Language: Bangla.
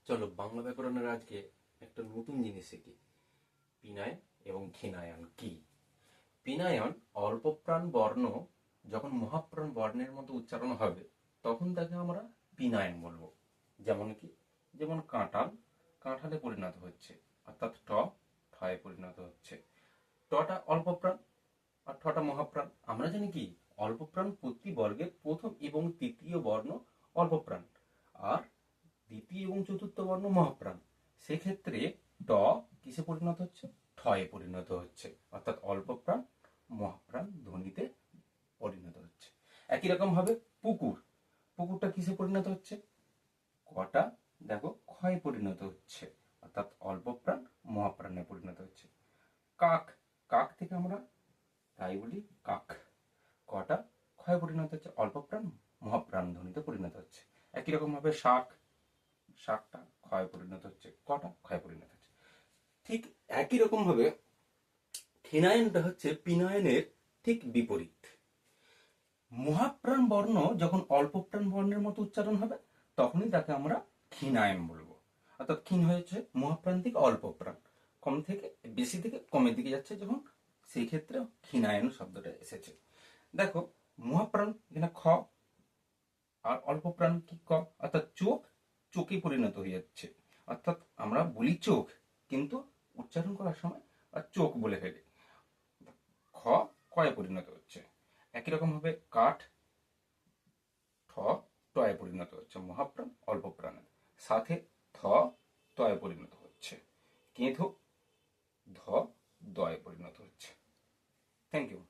চলো বাংলা ব্যাকরণের আজকে একটা নতুন জিনিস শিখি। পিনায়ন এবং ক্ষীণায়ন কি? পিনায়ন অল্পপ্রাণ বর্ণ যখন মহাপ্রাণ বর্ণের মতো উচ্চারণ হবে তখন তাকে আমরা পিনায়ন বলবো। যেমন কি, যেমন কাঁঠাল কাঁঠালে পরিণত হচ্ছে, অর্থাৎ ঠয়ে পরিণত হচ্ছে। টটা অল্পপ্রাণ আর ঠটা মহাপ্রাণ। আমরা জানি কি, অল্পপ্রাণ প্রতি বর্গের প্রথম এবং তৃতীয় বর্ণ অল্পপ্রাণ, আর দ্বিতীয় এবং চতুর্থ বর্ণ মহাপ্রাণ। সেক্ষেত্রে ট কিসে পরিণত হচ্ছে? ঠয়ে পরিণত হচ্ছে, অর্থাৎ অল্পপ্রাণ মহাপ্রাণ ধ্বনিতে পরিণত হচ্ছে। একই রকম ভাবে পুকুর, পুকুরটা কিসে পরিণত হচ্ছে? কটা দেখো ক্ষয়ে পরিণত হচ্ছে, অর্থাৎ অল্পপ্রাণ মহাপ্রাণে পরিণত হচ্ছে। কাক, কাক থেকে আমরা তাই বলি কাক, কটা ক্ষয়ে পরিণত হচ্ছে, অল্পপ্রাণ মহাপ্রাণ ধ্বনিতে পরিণত হচ্ছে। একই রকম ভাবে শাক, শাকটা ক্ষয়ে পরিণত হচ্ছে, কটা ক্ষয়ে পরিণত হচ্ছে। ঠিক একই রকম ভাবে ক্ষীণায়নটা হচ্ছে পিনায়নের ঠিক বিপরীত। মহাপ্রাণ বর্ণ যখন অল্পপ্রাণ বর্ণের মতো উচ্চারণ হবে তখনই তাকে আমরা ক্ষীণায়ন বলবো। অর্থাৎ ক্ষীণ হয়েছে মহাপ্রাণ থেকে অল্পপ্রাণ, কম থেকে বেশি থেকে কমের দিকে যাচ্ছে যখন, সেই ক্ষেত্রে ক্ষীণায়ন শব্দটা এসেছে। দেখো, মহাপ্রাণ এখানে খ, আর অল্পপ্রাণ কি ক, অর্থাৎ চোখ চোখে পরিণত হয়ে যাচ্ছে। অর্থাৎ আমরা বলি চোখ, কিন্তু উচ্চারণ করার সময় আর চোখ বলে ফেলি। খ কয়ে পরিণত হচ্ছে। একই রকম ভাবে কাঠ, ঠ টয়ে পরিণত হচ্ছে, মহাপ্রাণ অল্পপ্রাণের সাথে। থ তয়ে পরিণত হচ্ছে। কেঁথো ধ দয়ে পরিণত হচ্ছে। Thank you.